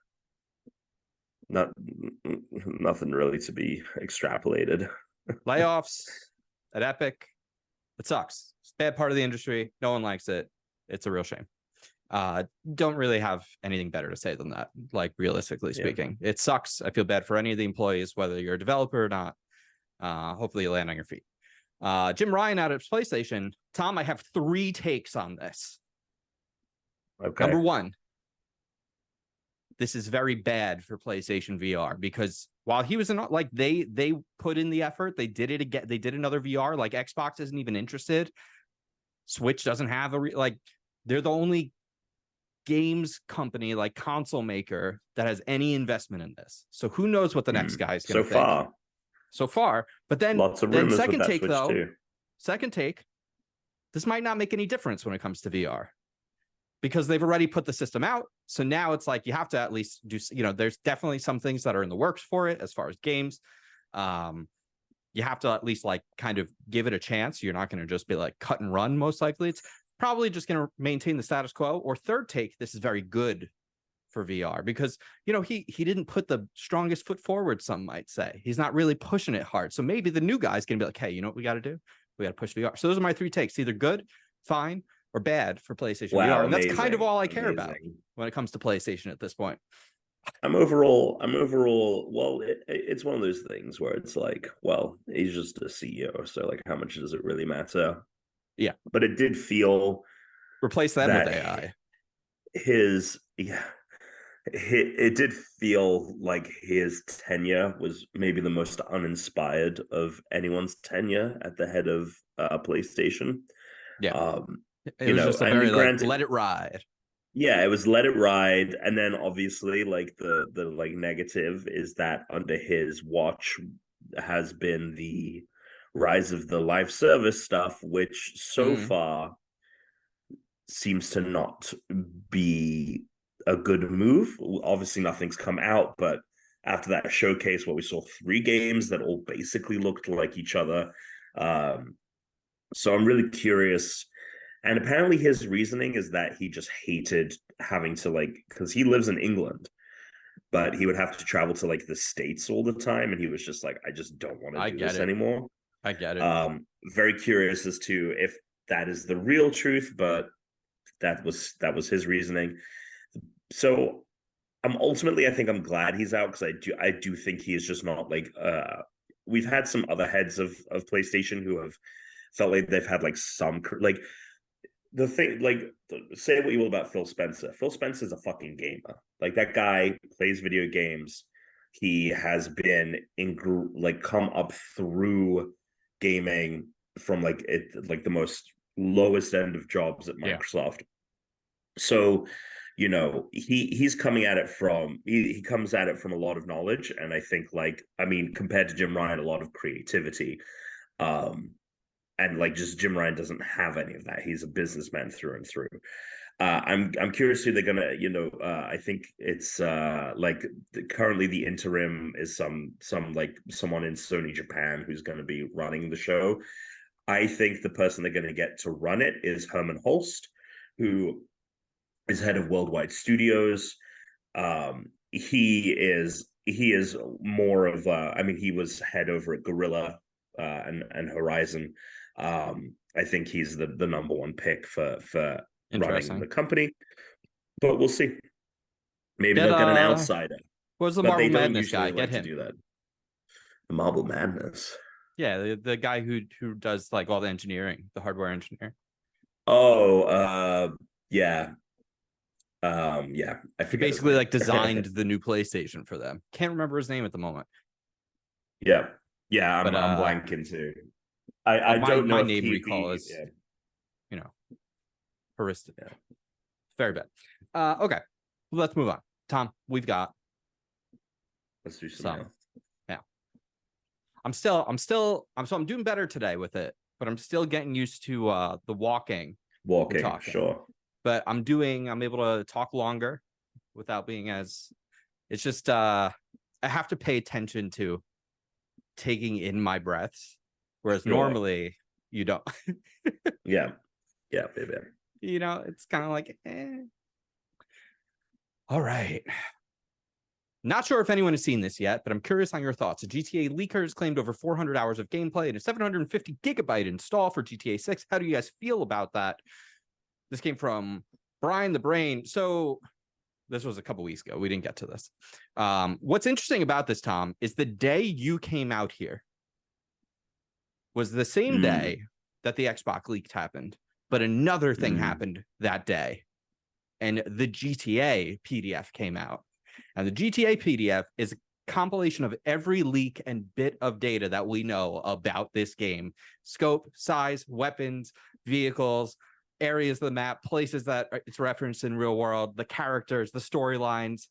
Nothing really to be extrapolated. Layoffs at Epic. It sucks. It's a bad part of the industry. No one likes it. It's a real shame. Don't really have anything better to say than that, like realistically speaking. It sucks. I feel bad for any of the employees, whether you're a developer or not. Hopefully you land on your feet. Jim Ryan out at PlayStation. Tom, I have 3 takes on this. Okay. Number 1, this is very bad for PlayStation VR, because while he was in, like, they put in the effort, they did it again. They did another VR. Like, Xbox isn't even interested. Switch doesn't have they're the only games company, like console maker, that has any investment in this. So who knows what the next guy's going to think. So far. But then lots of rumors second with that take Switch though, too. Second take, this might not make any difference when it comes to VR, because they've already put the system out. So now it's like you have to at least do, there's definitely some things that are in the works for it as far as games. You have to at least like kind of give it a chance. You're not going to just be like cut and run. Most likely it's probably just going to maintain the status quo. Or third take, this is very good for VR, because he didn't put the strongest foot forward, some might say. He's not really pushing it hard. So maybe the new guy's going to be like, hey, you know what we got to do? We got to push VR. So those are my 3 takes. Either good, fine, or bad for PlayStation Wow, VR, and that's kind of amazing, all I care about amazing. when it comes to PlayStation at this point. I'm overall. Well, it's one of those things where it's like, well, he's just a CEO, so like, how much does it really matter? Yeah. But it did feel Replace them with that AI. it did feel like his tenure was maybe the most uninspired of anyone's tenure at the head of PlayStation. Yeah. It You was know, just a and very like granted, let it ride. yeah, it was let it ride, and then obviously like the like negative is that under his watch has been the rise of the live service stuff, which so Mhm. far seems to not be a good move. Obviously, nothing's come out, but after that showcase where we saw 3 games that all basically looked like each other, so I'm really curious. And apparently, his reasoning is that he just hated having to like, because he lives in England, but he would have to travel to like the States all the time, and he was just like, I just don't want to do get this it. anymore. I get it. Very curious as to if that is the real truth, but that was his reasoning. So I think I'm glad he's out, because I do think he is just not like we've had some other heads of PlayStation who have felt like they've had like some like the thing, like, say what you will about Phil Spencer. Phil Spencer's a fucking gamer. Like, that guy plays video games. He has been like come up through gaming from like the most lowest end of jobs at Microsoft. So, you know, he's coming at it from he comes at it from a lot of knowledge, and I think, like, I mean, compared to Jim Ryan, a lot of creativity. And like, just Jim Ryan doesn't have any of that. He's a businessman through and through. I'm curious who they're gonna, I think it's like currently the interim is some like someone in Sony Japan who's going to be running the show. I think the person they're going to get to run it is Herman Holst, who is head of Worldwide Studios. He is more of I mean, he was head over at Gorilla and Horizon. I think he's the number one pick for running the company, but we'll see. Maybe they'll get an outsider. What's the but Marble they don't Madness usually guy? Get like him. to do that. The Marble Madness. Yeah, the guy who does like all the engineering, the hardware engineer. Oh, yeah. Yeah, he basically like designed the new PlayStation for them. Can't remember his name at the moment. Yeah, I'm blanking too. I don't know. My name recall is, heuristic. Yeah. Very bad. Okay, let's move on. Tom, we've got. Let's do some. Yeah, I'm doing better today with it, but I'm still getting used to the walking. Sure. But I'm able to talk longer without being as, it's just I have to pay attention to taking in my breaths, whereas normally you don't. Yeah, baby. It's kind of like, All right. Not sure if anyone has seen this yet, but I'm curious on your thoughts. A GTA leaker has claimed over 400 hours of gameplay and a 750 gigabyte install for GTA 6. How do you guys feel about that? This came from Brian the Brain. So this was a couple weeks ago. We didn't get to this. What's interesting about this, Tom, is the day you came out here was the same day that the Xbox leak happened, but another thing happened that day. And the GTA PDF came out. And the GTA PDF is a compilation of every leak and bit of data that we know about this game. Scope, size, weapons, vehicles, areas of the map, places that it's referenced in real world, the characters, the storylines,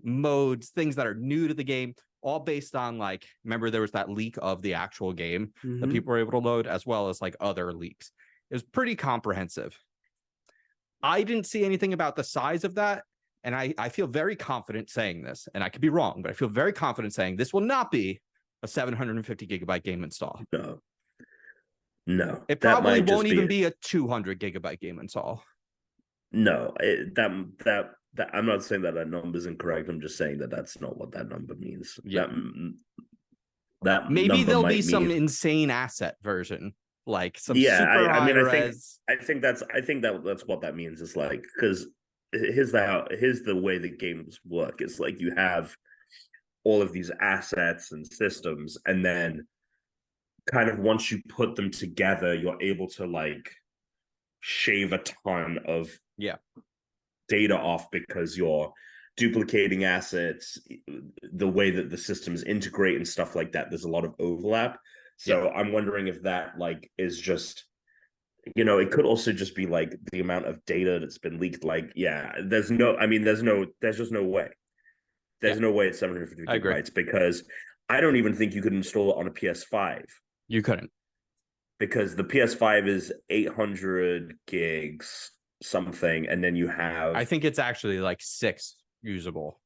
modes, things that are new to the game, all based on, like, remember there was that leak of the actual game that people were able to load, as well as like other leaks. It was pretty comprehensive. I didn't see anything about the size of that, and I feel very confident saying this, and I could be wrong, but I feel very confident saying this will not be a 750 gigabyte game install. No, it probably won't even be a 200 gigabyte game install. No, that I'm not saying that number is incorrect. I'm just saying that that's not what that number means. Yeah. That maybe number there'll might be some mean insane asset version, like some Yeah, super I high mean, res. I think that's what that means is like, because here's the way the games work. It's like you have all of these assets and systems, and then kind of once you put them together, you're able to like shave a ton of Yeah. data off because you're duplicating assets, the way that the systems integrate and stuff like that. There's a lot of overlap. So I'm wondering if that like is just, it could also just be like the amount of data that's been leaked. Like, there's just no way. There's no way it's 750 I agree. gigabytes, because I don't even think you could install it on a PS5. You couldn't. Because the PS5 is 800 gigs something, and then you have, I think it's actually like 6 usable.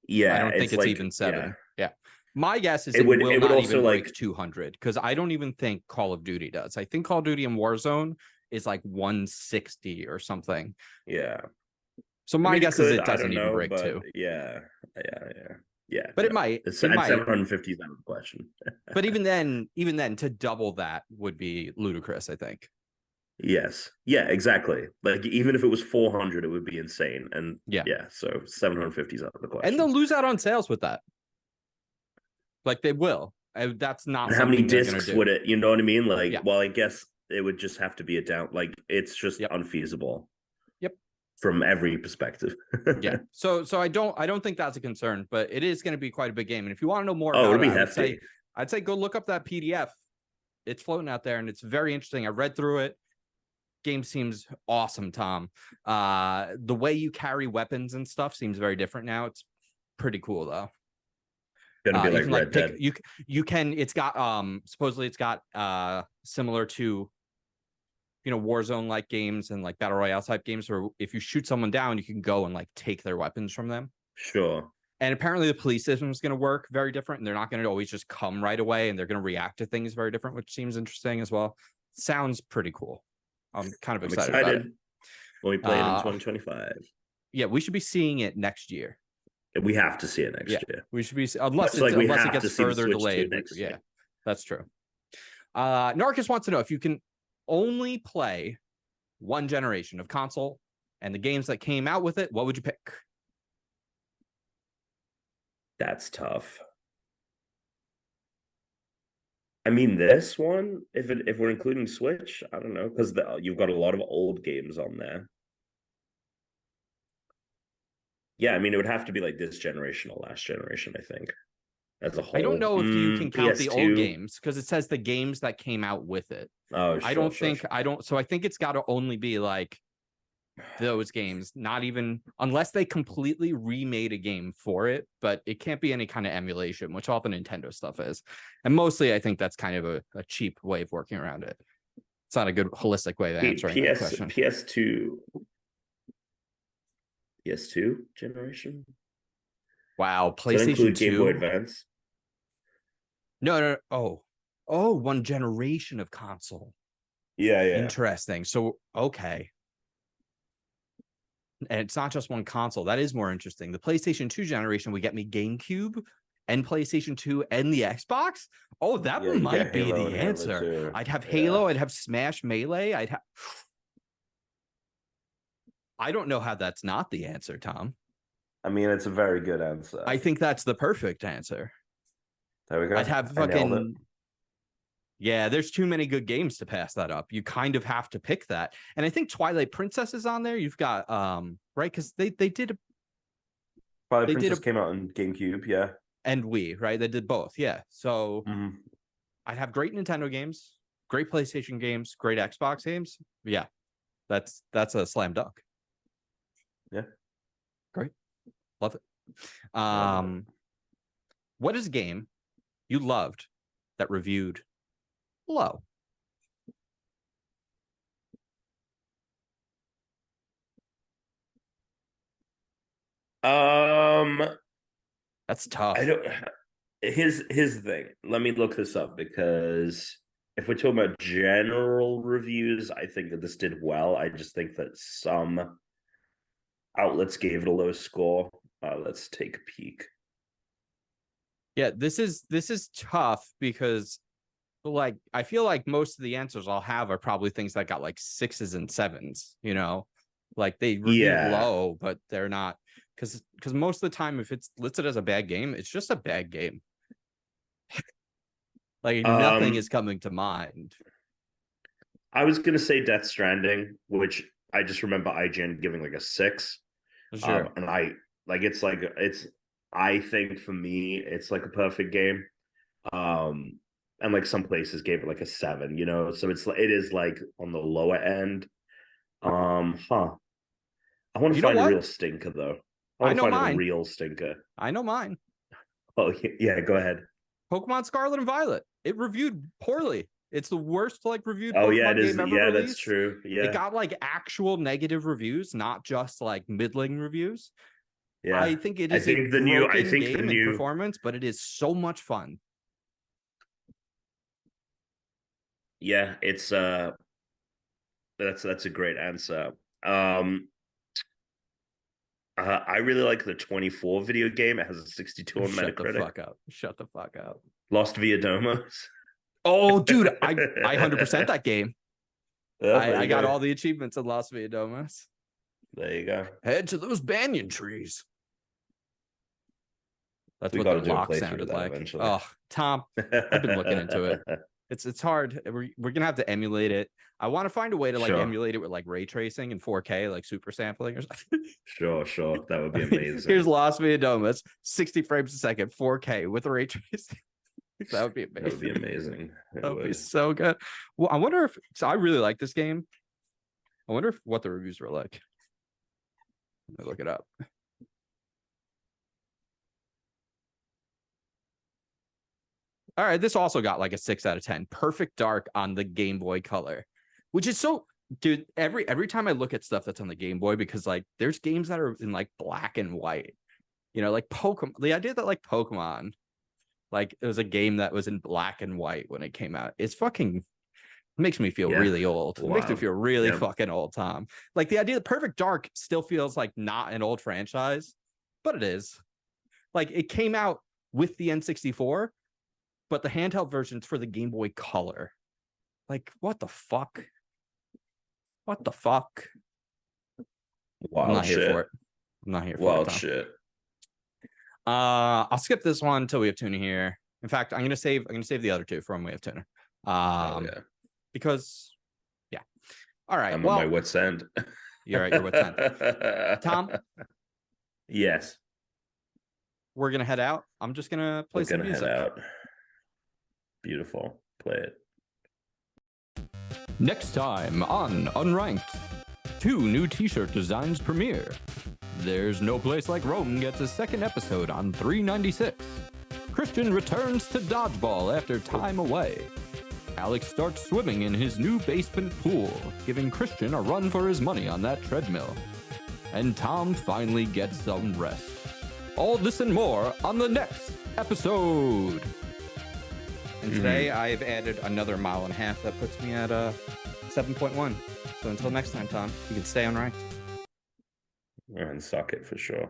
yeah, I don't think it's like, even 7. Yeah. My guess is It would not also, even like, break 200, because I don't even think Call of Duty does. I think Call of Duty and Warzone is like 160 or something. yeah. So my guess is it I doesn't don't even know, break but 2. yeah. But it might. It's, It and might. 750 is out of the question. But even then, to double that would be ludicrous, I think. Yes. Yeah, exactly. Like, even if it was 400, it would be insane. And Yeah. So 750 is out of the question. And they'll lose out on sales with that. Like they will. That's not and how many something they're discs gonna do. would it, you know what I mean? Like, Yeah. well, I guess it would just have to be a down, like, it's just unfeasible. Yep. From every perspective. Yeah. So I don't think that's a concern, but it is going to be quite a big game. And if you want to know more Oh, about it'll be it, hefty. I'd say go look up that PDF. It's floating out there and it's very interesting. I read through it. Game seems awesome, Tom. The way you carry weapons and stuff seems very different now. It's pretty cool though. Gonna be like can, Red Dead. You can, it's got supposedly it's got similar to Warzone like games and like battle royale type games where if you shoot someone down, you can go and like take their weapons from them. Sure. And apparently the police system is going to work very different, and they're not going to always just come right away, and they're going to react to things very different, which seems interesting as well. Sounds pretty cool. I'm kind of excited about it. When we play it in 2025. Yeah, we should be seeing it next year. We have to see it next year. We should be, unless it gets further delayed. Yeah, that's true. Narcus wants to know if you can only play one generation of console and the games that came out with it, what would you pick? That's tough. I mean, this one, if we're including Switch, I don't know, because you've got a lot of old games on there. Yeah, I mean, it would have to be like this generation or last generation, I think, as a whole. I don't know if you can count the old PS2. games, because it says the games that came out with it. Oh, sure, so I think it's got to only be like those games, not even, unless they completely remade a game for it, but it can't be any kind of emulation, which all the Nintendo stuff is. And mostly I think that's kind of a cheap way of working around it. It's not a good holistic way of answering that question. PS2 generation. Wow, PlayStation 2. Game Boy Advance. No. Oh, one generation of console. Yeah. Interesting. So, okay. And it's not just one console. That is more interesting. The PlayStation 2 generation would get me GameCube and PlayStation 2 and the Xbox. Oh, that might be the answer. I'd have Halo. I'd have Smash Melee. I don't know how that's not the answer, Tom. I mean, it's a very good answer. I think that's the perfect answer. There we go. I'd have fucking... Yeah, there's too many good games to pass that up. You kind of have to pick that. And I think Twilight Princess is on there. You've got, right? Because they did... Twilight Princess came out on GameCube, yeah. And Wii, right? They did both, yeah. So I'd have great Nintendo games, great PlayStation games, great Xbox games. Yeah, that's a slam dunk. Yeah. Great. Love it. What is a game you loved that reviewed low? That's tough. I don't. Here's the thing. Let me look this up, because if we're talking about general reviews, I think that this did well. I just think that some outlets gave it a low score. Let's take a peek. Yeah, this is tough because But like, I feel like most of the answers I'll have are probably things that got like 6s and 7s, you know, like they review low, but they're not, because most of the time, if it's listed as a bad game, it's just a bad game. Like nothing is coming to mind. I was gonna say Death Stranding, which I just remember IGN giving like a 6. Sure. And I think for me, it's like a perfect game. And like some places gave it like a 7, you know, so it is like on the lower end. I want to find a real stinker though. I want to find a real stinker. I know mine. Oh yeah, go ahead. Pokemon Scarlet and Violet. It reviewed poorly. It's the worst like reviewed Pokemon game ever released. That's true. Yeah, it got like actual negative reviews, not just like middling reviews. Yeah, I think it is a broken game in performance, but it is so much fun. Yeah, it's that's a great answer. I really like the 24 video game. It has a 62 on Metacritic. Shut the fuck up. Lost Via Domos. Oh, dude, I 100% that game. I got all the achievements in Lost Via Domos. There you go. Head to those banyan trees. That's what the lock sounded like. Eventually. Oh, Tom, I've been looking into it. It's hard. We're gonna have to emulate it. I want to find a way to like emulate it with like ray tracing and 4K, like super sampling or something. Sure. That would be amazing. Here's Lost Via Domos, 60 frames a second, 4K with ray tracing. That would be amazing. That would be amazing. That would be so good. Well, I wonder if I really like this game. I wonder what the reviews were like. Let me look it up. All right, this also got like a 6 out of 10. Perfect Dark on the Game Boy Color, which is so, dude. Every time I look at stuff that's on the Game Boy, because like there's games that are in like black and white, you know, like Pokemon. The idea that like Pokemon, like it was a game that was in black and white when it came out, it's fucking makes me feel really old. It makes me feel really fucking old, Tom. Like the idea that Perfect Dark still feels like not an old franchise, but it is. Like it came out with the N64. But the handheld version's for the Game Boy Color. Like, what the fuck? What the fuck? Wild I'm not shit. Here for it. I'm not here for Wild it. Wild shit. I'll skip this one until we have Tuna here. In fact, I'm gonna save the other two for when we have Tuna. Because All right. I'm on my wit's end. You're at your wit's end. Tom? Yes. We're gonna head out. I'm just gonna play some music. Head out. Beautiful. Play it. Next time on Unranked, 2 new t-shirt designs premiere. There's No Place Like Rome gets a second episode on 396. Christian returns to dodgeball after time away. Alex starts swimming in his new basement pool, giving Christian a run for his money on that treadmill. And Tom finally gets some rest. All this and more on the next episode. And today I've added another 1.5 miles. That puts me at 7.1. So until next time, Tom, you can stay unranked. And suck it for sure.